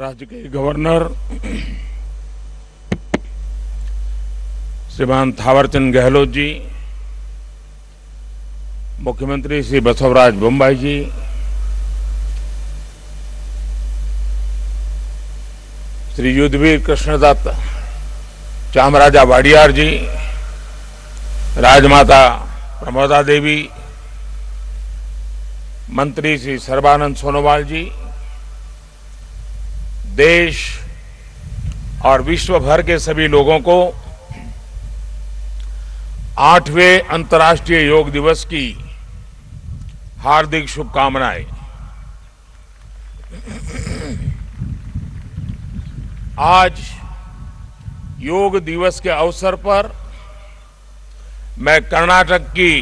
राज्य के गवर्नर श्रीमान थावरचंद गहलोत जी, मुख्यमंत्री श्री बसवराज बोम्मई जी, श्री युद्धवीर कृष्णदत्त चामराजा वाडियार जी, राजमाता प्रमोदा देवी, मंत्री श्री सर्बानंद सोनोवाल जी, देश और विश्व भर के सभी लोगों को 8वें अंतर्राष्ट्रीय योग दिवस की हार्दिक शुभकामनाएं। आज योग दिवस के अवसर पर मैं कर्नाटक की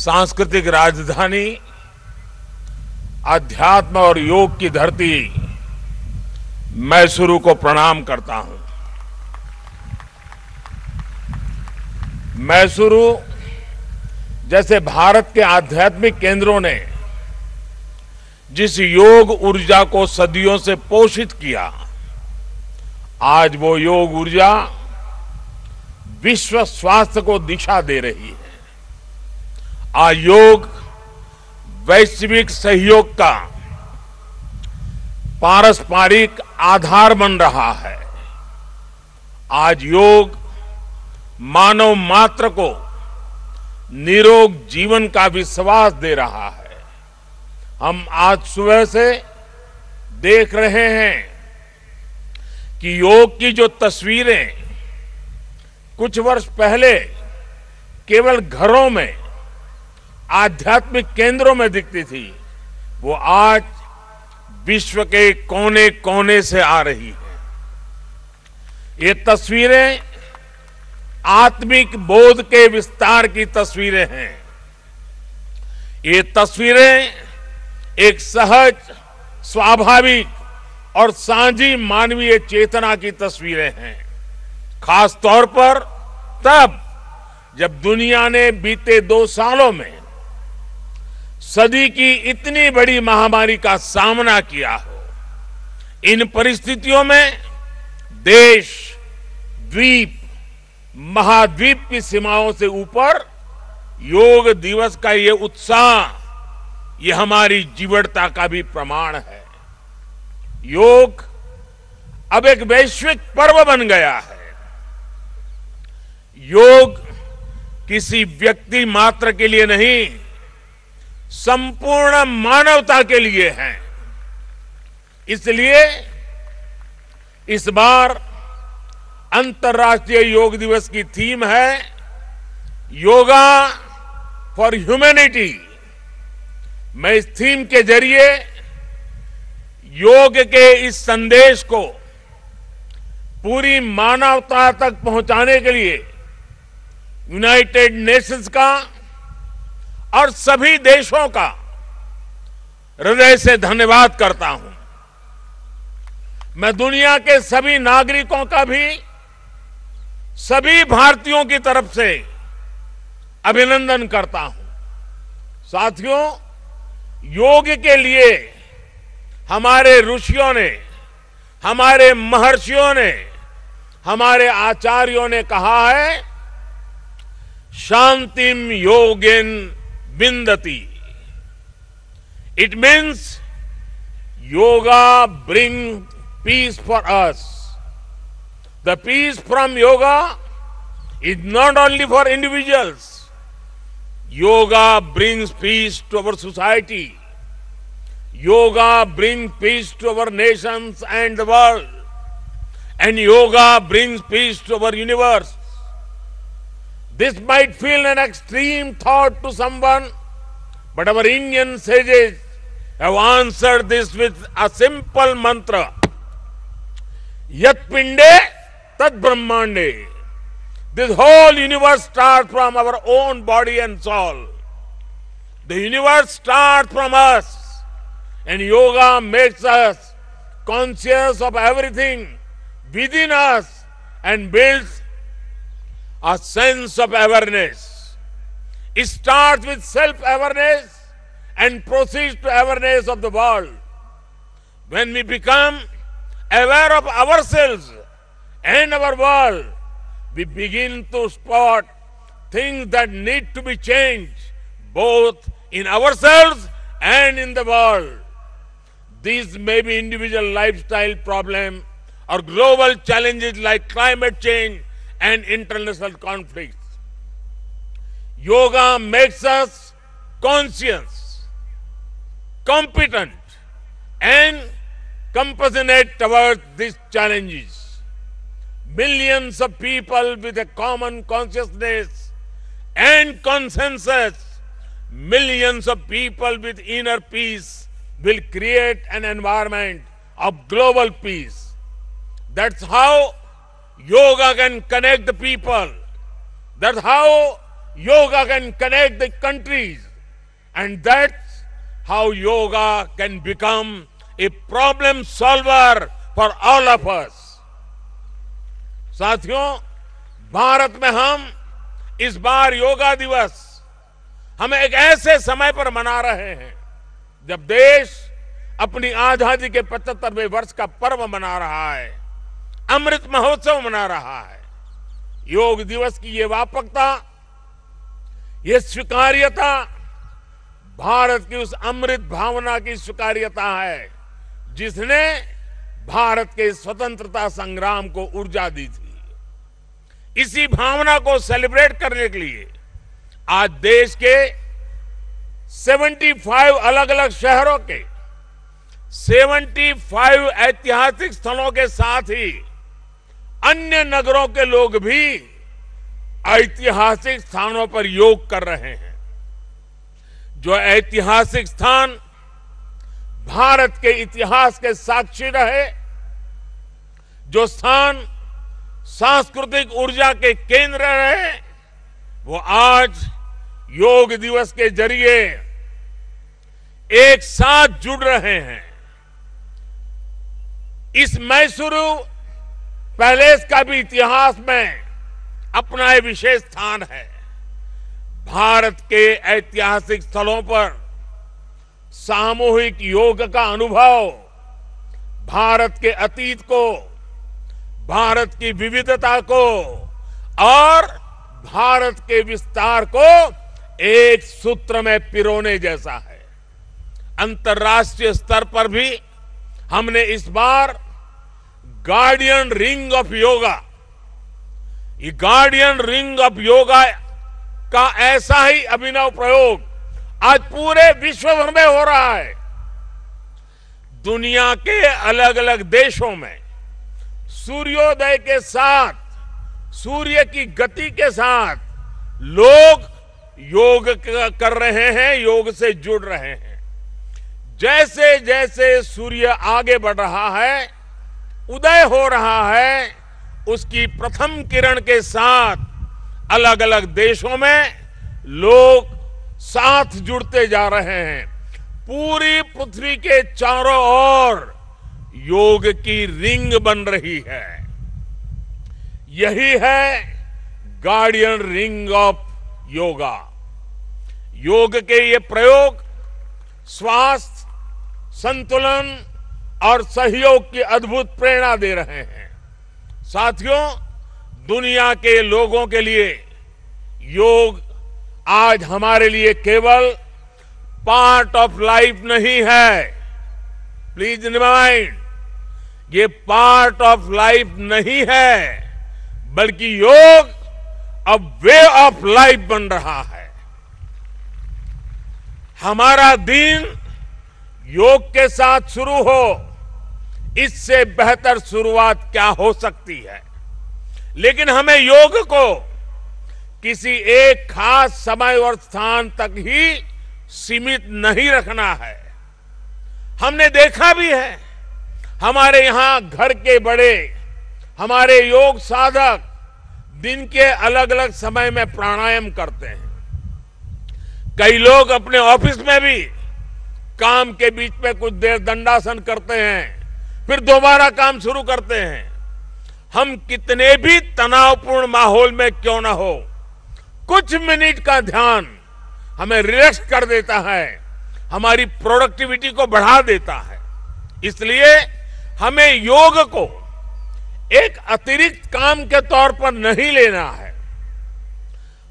सांस्कृतिक राजधानी, अध्यात्म और योग की धरती मैसूरू को प्रणाम करता हूं। मैसूरू जैसे भारत के आध्यात्मिक केंद्रों ने जिस योग ऊर्जा को सदियों से पोषित किया, आज वो योग ऊर्जा विश्व स्वास्थ्य को दिशा दे रही है। आज योग वैश्विक सहयोग का पारस्परिक आधार बन रहा है। आज योग मानव मात्र को निरोग जीवन का विश्वास दे रहा है। हम आज सुबह से देख रहे हैं कि योग की जो तस्वीरें कुछ वर्ष पहले केवल घरों में, आध्यात्मिक केंद्रों में दिखती थी, वो आज विश्व के कोने कोने से आ रही है। ये तस्वीरें आत्मिक बोध के विस्तार की तस्वीरें हैं। ये तस्वीरें एक सहज, स्वाभाविक और साझी मानवीय चेतना की तस्वीरें हैं। खास तौर पर तब जब दुनिया ने बीते 2 सालों में सदी की इतनी बड़ी महामारी का सामना किया हो। इन परिस्थितियों में देश, द्वीप, महाद्वीप की सीमाओं से ऊपर योग दिवस का ये उत्साह, ये हमारी जीवटता का भी प्रमाण है। योग अब एक वैश्विक पर्व बन गया है। योग किसी व्यक्ति मात्र के लिए नहीं, संपूर्ण मानवता के लिए है। इसलिए इस बार अंतर्राष्ट्रीय योग दिवस की थीम है योगा फॉर ह्यूमैनिटी। मैं इस थीम के जरिए योग के इस संदेश को पूरी मानवता तक पहुंचाने के लिए यूनाइटेड नेशंस का और सभी देशों का हृदय से धन्यवाद करता हूं। मैं दुनिया के सभी नागरिकों का भी सभी भारतीयों की तरफ से अभिनंदन करता हूं। साथियों, योग के लिए हमारे ऋषियों ने, हमारे महर्षियों ने, हमारे आचार्यों ने कहा है, शांतिम योगेन विंदति। It means yoga brings peace for us. The peace from yoga is not only for individuals. Yoga brings peace to our society. Yoga brings peace to our nations and the world. And yoga brings peace to our universe. This might feel an extreme thought to someone, but our Indian sages have answered this with a simple mantra. Yat pinde tad brahmande. This whole universe starts from our own body and soul. The universe starts from us, and yoga makes us conscious of everything within us and builds a sense of awareness. It starts with self-awareness and proceeds to awareness of the world. when we become aware of ourselves and our world, we begin to spot things that need to be changed, both in ourselves and in the world. These may be individual lifestyle problems or global challenges like climate change and international conflicts. Yoga makes us conscious, competent, and compassionate towards these challenges. Millions of people with a common consciousness and consensus, millions of people with inner peace will create an environment of global peace. That's how yoga can connect the people. That's how yoga can connect the countries. And that's how yoga can become a problem solver for all of us. साथियों, भारत में हम इस बार योगा दिवस हम एक ऐसे समय पर मना रहे हैं जब देश अपनी आजादी के 75वें वर्ष का पर्व मना रहा है, अमृत महोत्सव मना रहा है। योग दिवस की ये व्यापकता, ये स्वीकार्यता भारत की उस अमृत भावना की स्वीकार्यता है जिसने भारत के स्वतंत्रता संग्राम को ऊर्जा दी थी। इसी भावना को सेलिब्रेट करने के लिए आज देश के 75 अलग अलग शहरों के 75 ऐतिहासिक स्थलों के साथ ही अन्य नगरों के लोग भी ऐतिहासिक स्थानों पर योग कर रहे हैं। जो ऐतिहासिक स्थान भारत के इतिहास के साक्षी रहे, जो स्थान सांस्कृतिक ऊर्जा के केंद्र रहे, वो आज योग दिवस के जरिए एक साथ जुड़ रहे हैं। इस मैसूरू पैलेस का भी इतिहास में अपना एक विशेष स्थान है। भारत के ऐतिहासिक स्थलों पर सामूहिक योग का अनुभव भारत के अतीत को, भारत की विविधता को और भारत के विस्तार को एक सूत्र में पिरोने जैसा है। अंतर्राष्ट्रीय स्तर पर भी हमने इस बार गार्डियन रिंग ऑफ योगा, ये गार्डियन रिंग ऑफ योगा का ऐसा ही अभिनव प्रयोग आज पूरे विश्व भर में हो रहा है। दुनिया के अलग अलग देशों में सूर्योदय के साथ, सूर्य की गति के साथ लोग योग कर रहे हैं, योग से जुड़ रहे हैं। जैसे जैसे सूर्य आगे बढ़ रहा है, उदय हो रहा है, उसकी प्रथम किरण के साथ अलग अलग देशों में लोग साथ जुड़ते जा रहे हैं। पूरी पृथ्वी के चारों ओर योग की रिंग बन रही है। यही है गार्डियन रिंग ऑफ योगा। योग के ये प्रयोग स्वास्थ्य, संतुलन और सहयोग की अद्भुत प्रेरणा दे रहे हैं। साथियों, दुनिया के लोगों के लिए योग आज हमारे लिए केवल पार्ट ऑफ लाइफ नहीं है। प्लीज रिमाइंड, ये पार्ट ऑफ लाइफ नहीं है, बल्कि योग अब वे ऑफ लाइफ बन रहा है। हमारा दिन योग के साथ शुरू हो, इससे बेहतर शुरुआत क्या हो सकती है। लेकिन हमें योग को किसी एक खास समय और स्थान तक ही सीमित नहीं रखना है। हमने देखा भी है, हमारे यहां घर के बड़े, हमारे योग साधक दिन के अलग अलग समय में प्राणायाम करते हैं। कई लोग अपने ऑफिस में भी काम के बीच में कुछ देर दंडासन करते हैं, फिर दोबारा काम शुरू करते हैं। हम कितने भी तनावपूर्ण माहौल में क्यों ना हो, कुछ मिनट का ध्यान हमें रिलैक्स कर देता है, हमारी प्रोडक्टिविटी को बढ़ा देता है। इसलिए हमें योग को एक अतिरिक्त काम के तौर पर नहीं लेना है।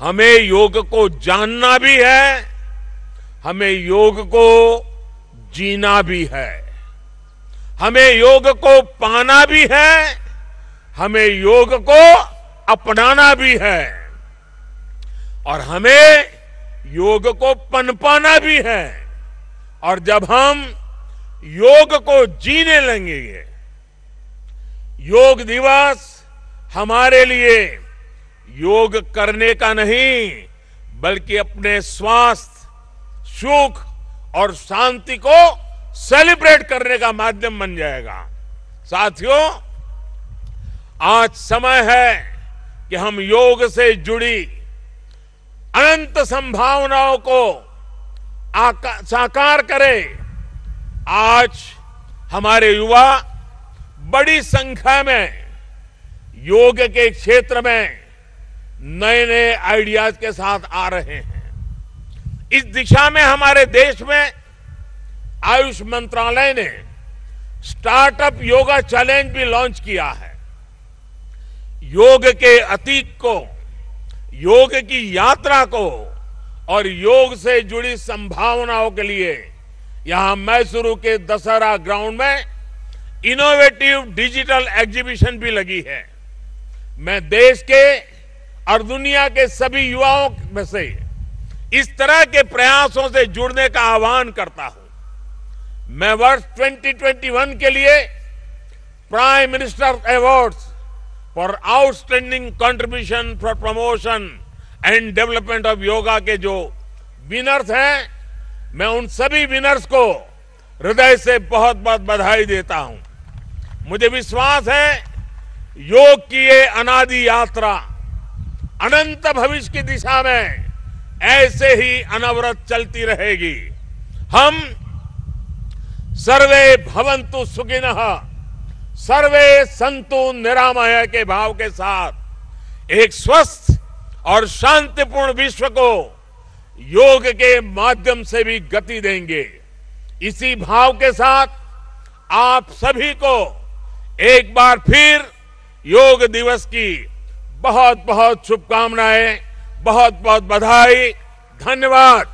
हमें योग को जानना भी है, हमें योग को जीना भी है, हमें योग को पाना भी है, हमें योग को अपनाना भी है और हमें योग को पनपाना भी है। और जब हम योग को जीने लगेंगे, योग दिवस हमारे लिए योग करने का नहीं बल्कि अपने स्वास्थ्य, सुख और शांति को सेलिब्रेट करने का माध्यम बन जाएगा। साथियों, आज समय है कि हम योग से जुड़ी अनंत संभावनाओं को साकार करें। आज हमारे युवा बड़ी संख्या में योग के क्षेत्र में नए नए आइडियाज के साथ आ रहे हैं। इस दिशा में हमारे देश में आयुष मंत्रालय ने स्टार्टअप योगा चैलेंज भी लॉन्च किया है। योग के अतीत को, योग की यात्रा को और योग से जुड़ी संभावनाओं के लिए यहां मैसूरू के दशहरा ग्राउंड में इनोवेटिव डिजिटल एग्जीबिशन भी लगी है। मैं देश के और दुनिया के सभी युवाओं में से इस तरह के प्रयासों से जुड़ने का आह्वान करता हूं। मैं वर्ष 2021 के लिए prime minister awards for outstanding contribution for promotion and development of yoga के जो विनर्स हैं, मैं उन सभी विनर्स को हृदय से बहुत बहुत बधाई देता हूं। मुझे विश्वास है योग की ये अनादि यात्रा अनंत भविष्य की दिशा में ऐसे ही अनवरत चलती रहेगी। हम सर्वे भवन्तु सुखिनः, सर्वे सन्तु निरामय के भाव के साथ एक स्वस्थ और शांतिपूर्ण विश्व को योग के माध्यम से भी गति देंगे। इसी भाव के साथ आप सभी को एक बार फिर योग दिवस की बहुत बहुत शुभकामनाएं, बहुत बहुत बधाई, धन्यवाद।